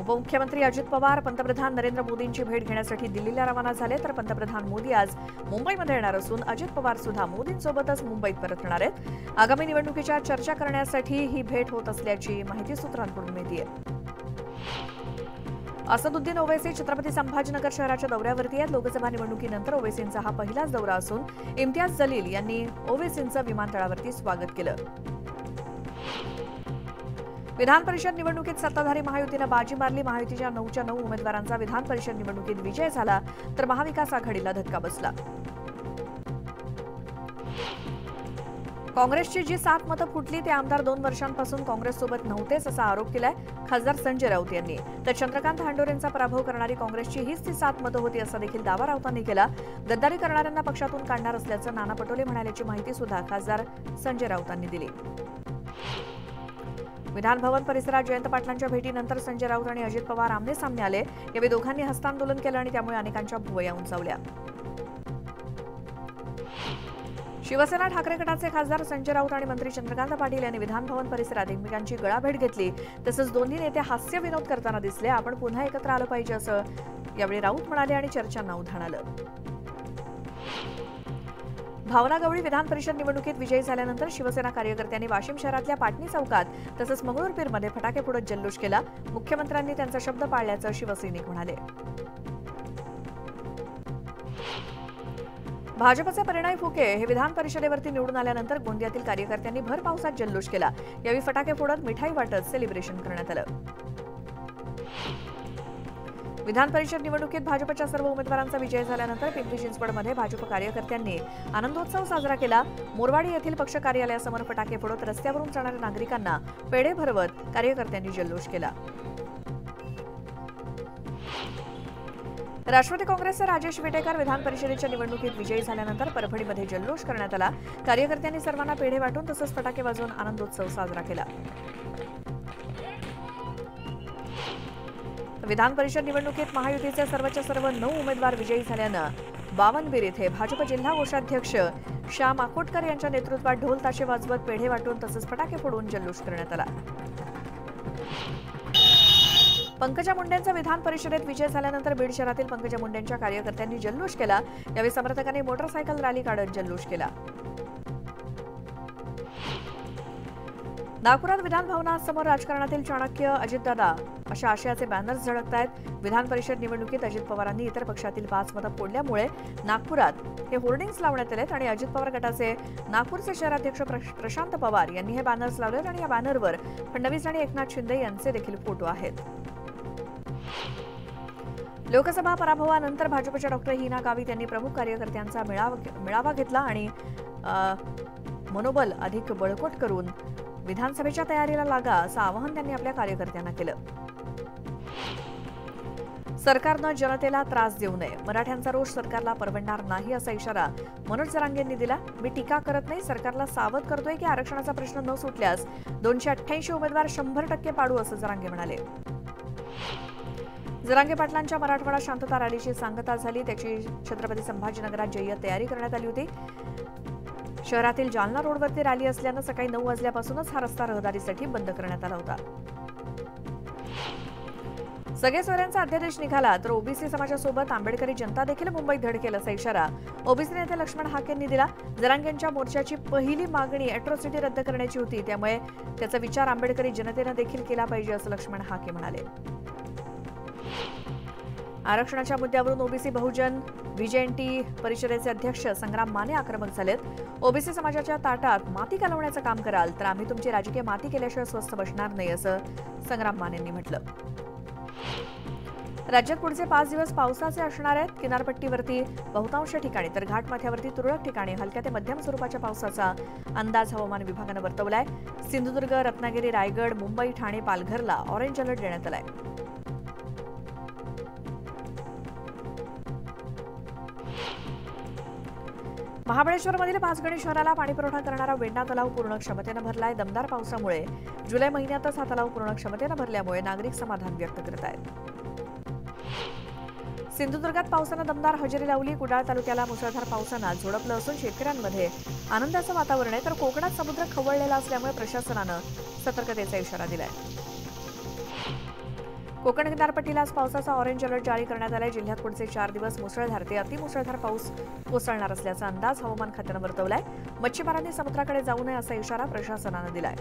उपमुख्यमंत्री अजित पवार पंतप्रधान नरेंद्र मोदींची भेट घेण्यासाठी दिल्लीला रवाना झाले, तर पंतप्रधान मोदी आज मुंबईमध्ये येणार असून अजित पवार सुद्धा मोदींसोबतच मुंबईत परतणार आहेत। आगामी निवडणुकीच्या चर्चा करण्यासाठी ही भेट होत असल्याची माहिती सूत्रांकडून मिळतेय। असदुद्दीन ओवैसी छत्रपती संभाजीनगर शहराच्या दौऱ्यावरती आहेत। लोकसभा निवडणुकीनंतर ओवैसींचा हा पहिलाच दौरा असून इम्तियाज जलील यांनी ओवैसींचं विमानतळावरती स्वागत केलं। विधान परिषद निवडणुकीत सत्ताधारी महायुतीनं बाजी मारली। महायुतीच्या 9च्या 9 उमेदवारांचा विधान परिषद निवडणुकीत विजय झाला, तर महाविकास आघाडीला धक्का बसला। काँग्रेसची जी 7 मतं फुटली ते आमदार 2 वर्षांपासून काँग्रेससोबत नव्हतेच असा आरोप केलाय खासदार संजय राऊत यांनी। तर चंद्रकांत हांडोरेंचा पराभव करणारी काँग्रेसची हीच ती 7 मतं होती असा देखील दावा राऊतांनी केला। गद्दारी करणाऱ्यांना पक्षातून काढणार असल्याचं नाना पटोले म्हणाल्याची माहिती सुद्धा खासदार संजय राऊतांनी दिली। विधान भवन परिसरात जयंत पाटलांच्या भेटीनंतर संजय राऊत आणि अजित पवार आमने सामने आले। यावेळी दोघांनी हस्तांदोलन केलं आणि त्यामुळे अनेकांच्या भुवया उंचावल्या। शिवसेना ठाकरे गटाचे खासदार संजय राऊत आणि मंत्री चंद्रकांत पाटील यांनी विधान भवन परिसरात एकमेकांची गळाभेट घेतली। तसंच दोन्ही नेते हास्य विनोद करताना दिसले। आपण पुन्हा एकत्र आलं पाहिजे असं यावेळी राऊत म्हणाले आणि चर्चांना उधाण आलं। भावना गवळी विधान परिषद निवडणुकीत विजयी झाल्यानंतर शिवसेना कार्यकर्त्यांनी वाशिम शहरातल्या पाटणी चौकात तसंच मंगळूरपीरमध्ये फटाके फोडत जल्लोष केला। मुख्यमंत्र्यांनी त्यांचा शब्द पाळल्याचं शिवसैनिक म्हणाले। भाजपचे परिणय फुके हे विधान परिषदेवरती निवडून आल्यानंतर गोंदियातील कार्यकर्त्यांनी भर पावसात जल्लोष केला। यावेळी फटाके फोडत मिठाई वाटत सेलिब्रेशन करण्यात आलं। विधान परिषद निवडणुकीत भाजपच्या सर्व उमेदवारांचा विजय झाल्यानंतर पिंपरी चिंचवडमध्ये भाजप कार्यकर्त्यांनी आनंदोत्सव साजरा केला। मोरवाडी येथील पक्ष कार्यालयासमोर फटाके फोडत रस्त्यावरून जाणाऱ्या नागरिकांना पेढे भरवत कार्यकर्त्यांनी जल्लोष केला। राष्ट्रवादी काँग्रेसचे राजेश विटेकर विधान परिषदेच्या निवडणुकीत विजयी झाल्यानंतर परभणीमध्ये जल्लोष करण्यात आला। कार्यकर्त्यांनी सर्वांना पेढे वाटून तसंच फटाके वाजवून आनंदोत्सव साजरा केला। विधान परिषद निवडणुकीत महायुतीचे सर्वच्या सर्व 9 उमेदवार विजयी झाल्यानं बावनबीर येथे भाजप जिल्हा कोषाध्यक्ष श्याम आकोटकर यांच्या नेतृत्वात ढोल ताशे वाजवत पेढे वाटून तसंच फटाके फोडून जल्लोष करण्यात आला। पंकजा मुंडेंचा विधान परिषदेत विजय झाल्यानंतर बीड शहरातील पंकजा मुंडेंच्या कार्यकर्त्यांनी जल्लोष केला। यावेळी समर्थकांनी मोटरसायकल रॅली काढत जल्लोष केला। नागपुरात विधान भवनासमोर राजकारणातील चाणक्य अजितदादा अशा आशयाचे बॅनर्स झळकतायत। विधान परिषद निवडणुकीत अजित पवारांनी इतर पक्षातील 5 मतं फोडल्यामुळे नागपुरात हे होर्डिंग्स लावण्यात आलेत आणि अजित पवार गटाचे नागपूरचे शहराध्यक्ष प्रशांत पवार यांनी हे बॅनर्स लावलेत आणि या बॅनरवर फडणवीस आणि एकनाथ शिंदे यांचे देखील फोटो आहेत। लोकसभा पराभवानंतर भाजपच्या डॉक्टर हिना गावित यांनी प्रमुख कार्यकर्त्यांचा मेळावा घेतला आणि मनोबल अधिक बळकट करून विधानसभेच्या तयारीला लागा असं आवाहन त्यांनी आपल्या कार्यकर्त्यांना केलं। सरकारनं जनतेला त्रास देऊ नये, मराठ्यांचा रोष सरकारला परवडणार नाही असा इशारा मनोज जरांगेंनी दिला। मी टीका करत नाही, सरकारला सावध करतोय की आरक्षणाचा प्रश्न न सुटल्यास 288 उमेदवार 100% पाडू असं जरांगे म्हणाले। जरांगे पाटलांच्या मराठवाडा शांतता रॅलीची सांगता झाली। त्याची छत्रपती संभाजीनगरात जय्यत तयारी करण्यात आली होती। शहरातील जालना रोडवरती रॅली असल्यानं सकाळी 9 वाजल्यापासूनच हा रस्ता रहदारीसाठी बंद करण्यात आला होता। सगळे सोयऱ्यांचा अध्यादेश निघाला तर ओबीसी समाजासोबत आंबेडकरी जनता देखील मुंबईत धडकेल असा इशारा ओबीसी नेते लक्ष्मण हाकेंनी दिला। जरांगेंच्या मोर्चाची पहिली मागणी अॅट्रॉसिटी रद्द करण्याची होती, त्यामुळे त्याचा विचार आंबेडकरी जनतेनं देखील केला पाहिजे असं लक्ष्मण हाके म्हणाले। आरक्षणाच्या मुद्द्यावरून ओबीसी बहुजन बीजेएनटी परिषदेचे अध्यक्ष संग्राम माने आक्रमक झालेत। ओबीसी समाजाच्या ताटात माती कालवण्याचं काम कराल तर आम्ही तुमची राजकीय माती केल्याशिवाय स्वस्थ बसणार नाही असं संग्राम मानेंनी म्हटलं। राज्यात पुढचे 5 दिवस पावसाचे असणार आहेत। किनारपट्टीवरती बहुतांश ठिकाणी तर घाटमाथ्यावरती तुरळक ठिकाणी हलक्या ते मध्यम स्वरूपाच्या पावसाचा अंदाज हवामान विभागानं वर्तवलाय। सिंधुदुर्ग, रत्नागिरी, रायगड, मुंबई, ठाणे, पालघरला ऑरेंज अलर्ट देण्यात आलाय। महाबळेश्वरमधील पाचगणी शहराला पाणीपुरवठा करणारा वेण्णा तलाव पूर्ण क्षमतेनं भरलाय। दमदार पावसामुळे जुलै महिन्यातच हा तलाव पूर्ण क्षमतेनं भरल्यामुळे नागरिक समाधान व्यक्त करत आहेत। सिंधुदुर्गात पावसानं दमदार हजेरी लावली। कुडाळ तालुक्याला मुसळधार पावसानं झोडपलं असून शेतकऱ्यांमध्ये आनंदाचं वातावरण आहे, तर कोकणात समुद्र खवळलेला असल्यामुळे प्रशासनानं सतर्कतेचा इशारा दिलाय। कोकण किनारपट्टीला आज पावसाचा ऑरेंज अलर्ट जारी करण्यात आलाय. जिल्ह्यात पुढचे 4 दिवस मुसळधार ते अतिमुसळधार पाऊस कोसळणार असल्याचा अंदाज हवामान खात्यानं वर्तवलाय. मच्छीमारांनी समुद्राकडे जाऊ नये असा इशारा प्रशासनानं दिलाय.